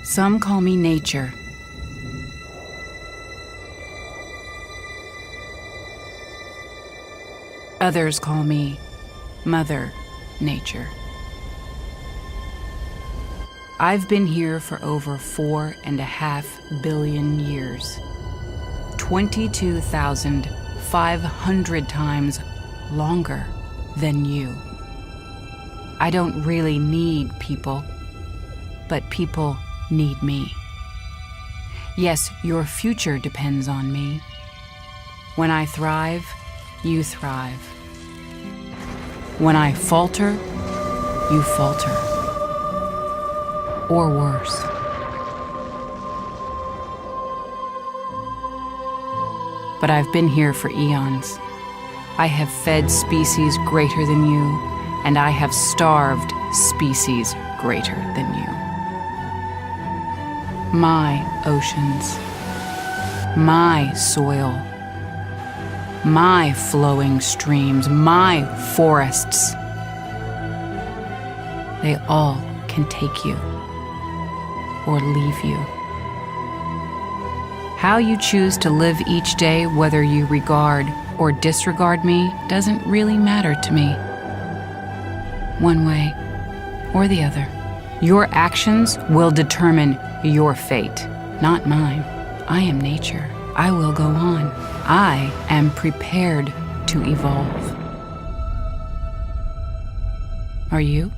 Some call me nature. Others call me Mother Nature. I've been here for over 4.5 billion years. 22,500 times longer than you. I don't really need people, but people need me. Yes, your future depends on me. When I thrive, you thrive. When I falter, you falter. Or worse. But I've been here for eons. I have fed species greater than you, and I have starved species greater than you. My oceans, my soil, my flowing streams, my forests, they all can take you or leave you. How you choose to live each day, whether you regard or disregard me, doesn't really matter to me. One way or the other. Your actions will determine your fate, not mine. I am nature. I will go on. I am prepared to evolve. Are you?